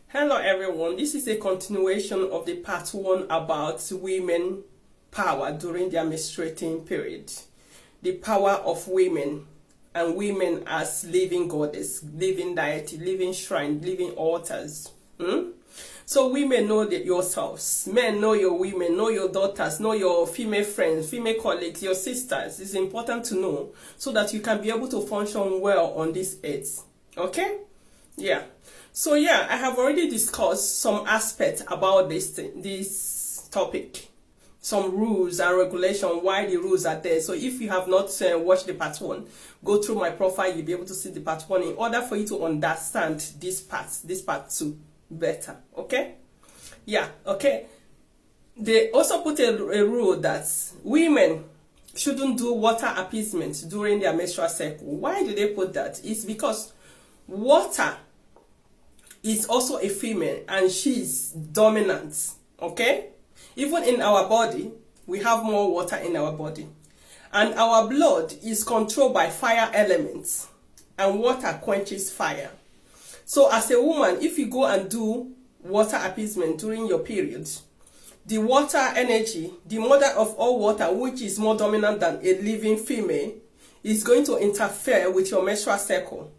Hello everyone, this is a continuation of the part 1 about women power during their menstruating period. The power of women and women as living goddess, living deity, living shrine, living altars. So women know yourselves, men know your women, know your daughters, know your female friends, female colleagues, your sisters. It's important to know so that you can be able to function well on this earth. Okay? Yeah. So yeah, I have already discussed some aspects about this topic, some rules and regulation, why the rules are there. So if you have not watched the part 1, go through my profile, you'll be able to see the part 1 in order for you to understand this part 2 better. Okay? Yeah, okay. They also put a rule that women shouldn't do water appeasement during their menstrual cycle. Why do they put that? It's because water is also a female and she's dominant. Okay? Even in our body, we have more water in our body. And our blood is controlled by fire elements. And water quenches fire. So as a woman, if you go and do water appeasement during your period, the water energy, the mother of all water, which is more dominant than a living female, is going to interfere with your menstrual cycle.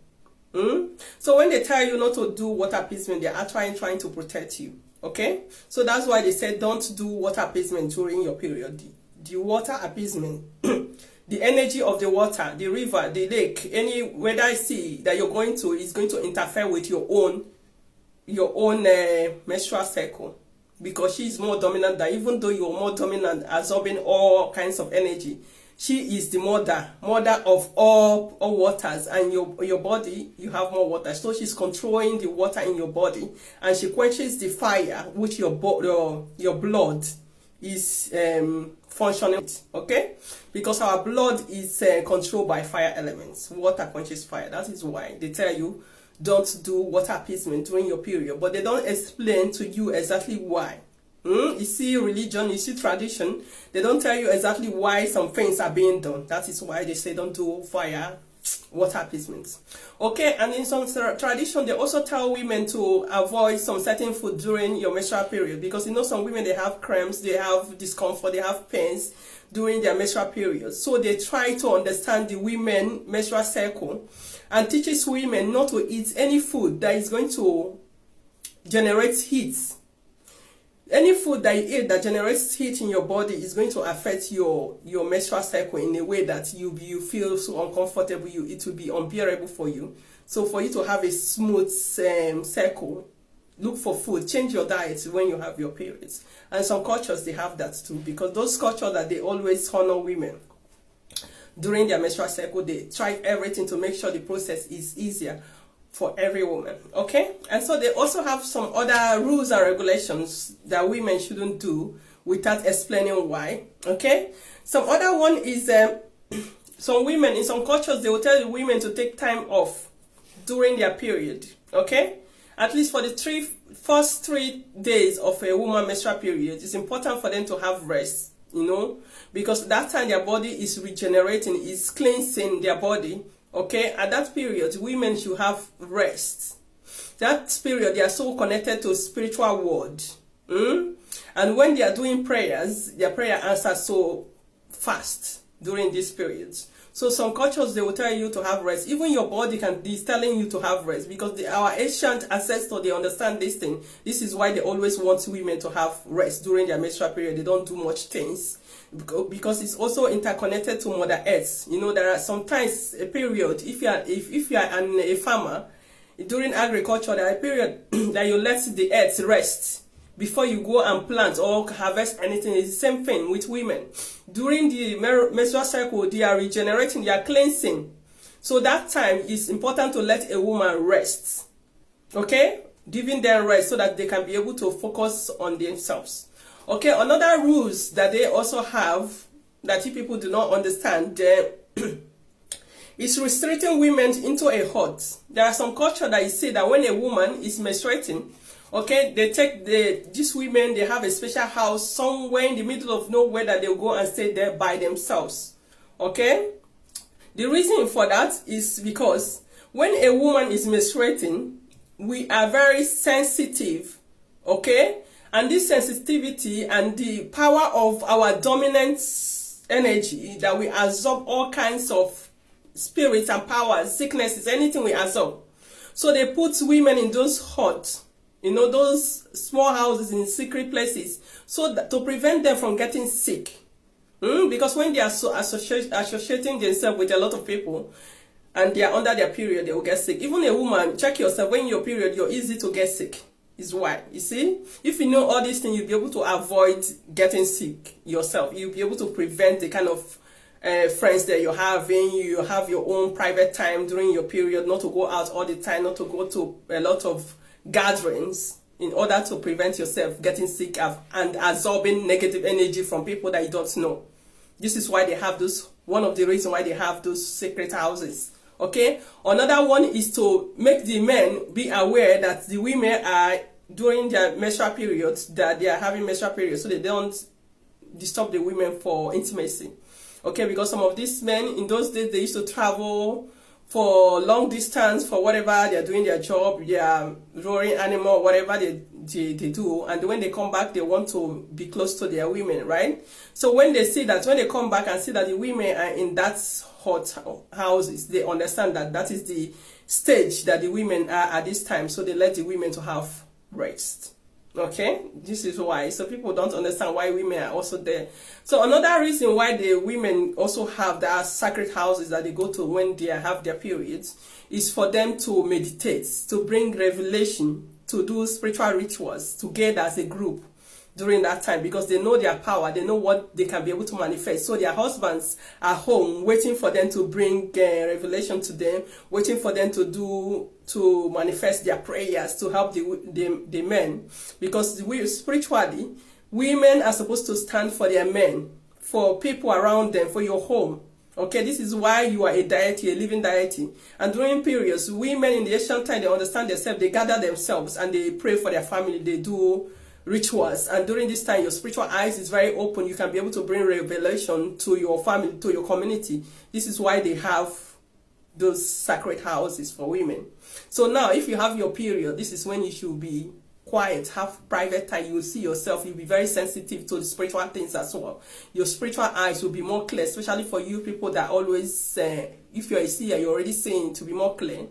So when they tell you not to do water appeasement, they are trying to protect you. Okay? So that's why they said don't do water appeasement during your period. The water appeasement, the energy of the water, the river, the lake, any weather sea that you're going to is going to interfere with your own menstrual cycle, because she is more dominant than, even though you're more dominant, absorbing all kinds of energy. She is the mother of all waters, and your body, you have more water. So she's controlling the water in your body, and she quenches the fire which your blood is functioning. Okay, because our blood is controlled by fire elements. Water quenches fire. That is why they tell you don't do water appeasement during your period, but they don't explain to you exactly why. You see religion, you see tradition, they don't tell you exactly why some things are being done. That is why they say don't do water appeasement. Okay, and in some tradition, they also tell women to avoid some certain food during your menstrual period, because you know some women, they have cramps, they have discomfort, they have pains during their menstrual period. So they try to understand the women menstrual cycle and teaches women not to eat any food that is going to generate heat. Any food that you eat that generates heat in your body is going to affect your menstrual cycle in a way that you feel so uncomfortable, it will be unbearable for you. So for you to have a smooth cycle, look for food, change your diet when you have your periods. And some cultures, they have that too, because those cultures that they always honor women during their menstrual cycle, they try everything to make sure the process is easier for every woman. Okay? And so they also have some other rules and regulations that women shouldn't do without explaining why. Okay? Some other one is some women in some cultures, they will tell the women to take time off during their period. Okay? At least for the first 3 days of a woman's menstrual period, it's important for them to have rest, you know, because that time their body is regenerating, is cleansing their body. Okay, at that period, women should have rest. That period, they are so connected to spiritual world. And when they are doing prayers, their prayer answers so fast during these periods. So some cultures, they will tell you to have rest. Even your body is telling you to have rest, because our ancient ancestors, they understand this thing. This is why they always want women to have rest during their menstrual period. They don't do much things, because it's also interconnected to Mother Earth. You know, there are sometimes a period, if you are a farmer, during agriculture, there are a period that you let the earth rest before you go and plant or harvest anything. It's the same thing with women. During the menstrual cycle, they are regenerating, they are cleansing. So that time is important to let a woman rest. Okay? Giving them rest so that they can be able to focus on themselves. Okay, another rules that they also have that people do not understand is restricting women into a hut. There are some culture that you say that when a woman is menstruating, okay, they take these women, they have a special house somewhere in the middle of nowhere that they'll go and stay there by themselves. Okay? The reason for that is because when a woman is menstruating, we are very sensitive, okay? And this sensitivity and the power of our dominant energy, that we absorb all kinds of spirits and powers, sicknesses, anything we absorb. So they put women in those hut, those small houses in secret places, so that to prevent them from getting sick. Because when they are so associating themselves with a lot of people and they are under their period, they will get sick. Even a woman, check yourself, when you're period, you're easy to get sick. Is why, you see, if you know all these things, you'll be able to avoid getting sick yourself. You'll be able to prevent the kind of friends that you're having. You have your own private time during your period, not to go out all the time, not to go to a lot of gatherings, in order to prevent yourself getting sick and absorbing negative energy from people that you don't know. This is why they have those, one of the reasons why they have those secret houses. Okay, another one is to make the men be aware that the women are during their menstrual periods, that they are having menstrual periods, so they don't disturb the women for intimacy. Okay, because some of these men in those days, they used to travel for long distance for whatever they're doing, their job, they are roaring animal, whatever they do, and when they come back, they want to be close to their women, right? So when they see that, when they come back and see that the women are in that hot houses, they understand that that is the stage that the women are at this time, so they let the women to have rest. Okay, this is why. So people don't understand why women are also there. So another reason why the women also have that sacred houses that they go to when they have their periods is for them to meditate, to bring revelation, to do spiritual rituals together as a group during that time, because they know their power, they know what they can be able to manifest. So their husbands are home waiting for them to bring revelation to them, waiting for them to manifest their prayers to help the men, because spiritually women are supposed to stand for their men, for people around them, for your home. Okay, this is why you are a deity, a living deity. And during periods, women in the ancient time, they understand themselves, they gather themselves and they pray for their family, they do rituals. And during this time, your spiritual eyes is very open. You can be able to bring revelation to your family, to your community. This is why they have those sacred houses for women. So now, if you have your period, this is when you should be quiet, have private time. You will see yourself, you'll be very sensitive to the spiritual things as well. Your spiritual eyes will be more clear, especially for you people that always, if you're a seer, you're already seeing to be more clear.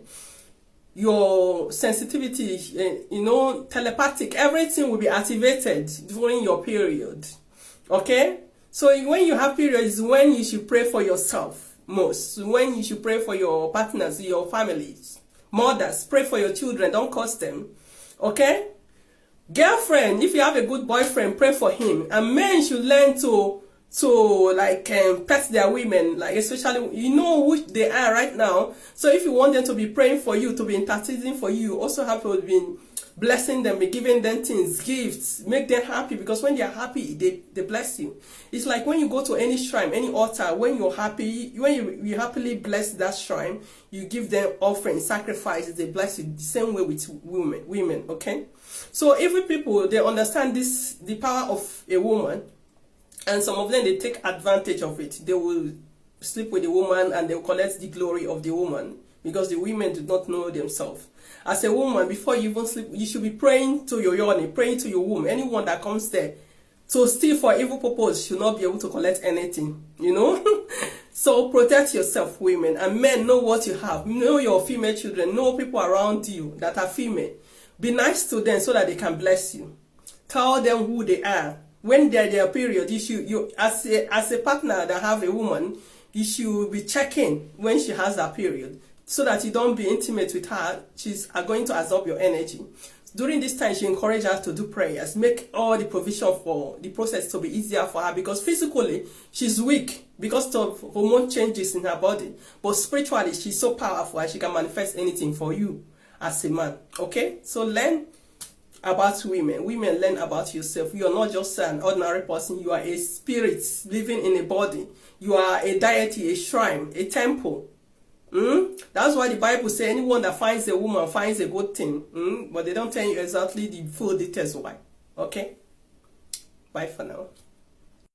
Your sensitivity, telepathic, everything will be activated during your period. Okay? So when you have periods, when you should pray for yourself most, when you should pray for your partners, your families, mothers, pray for your children, don't curse them. Okay? Girlfriend, if you have a good boyfriend, pray for him. And men should learn to pet their women, like especially, you know who they are right now. So if you want them to be praying for you, to be interceding for you, you also have to be blessing them, be giving them things, gifts, make them happy, because when they're happy, they bless you. It's like when you go to any shrine, any altar, when you're happy, when you happily bless that shrine, you give them offerings, sacrifices, they bless you. The same way with women, okay? So every people, they understand this, the power of a woman, and some of them, they take advantage of it. They will sleep with the woman and they will collect the glory of the woman, because the women do not know themselves. As a woman, before you even sleep, you should be praying to your yoni, praying to your womb. Anyone that comes there to steal for evil purpose should not be able to collect anything, So protect yourself, women. And men, know what you have. Know your female children. Know people around you that are female. Be nice to them so that they can bless you. Tell them who they are. When they're their period, you as a partner that have a woman, you should be checking when she has her period, so that you don't be intimate with her. She's going to absorb your energy. During this time, she encourages her to do prayers, make all the provision for the process to be easier for her, because physically she's weak because of hormone changes in her body, but spiritually she's so powerful and she can manifest anything for you as a man. Okay, so learn about women. Women, learn about yourself. You are not just an ordinary person. You are a spirit living in a body. You are a deity, a shrine, a temple. That's why the Bible says anyone that finds a woman finds a good thing. But they don't tell you exactly the full details why. Okay? Bye for now.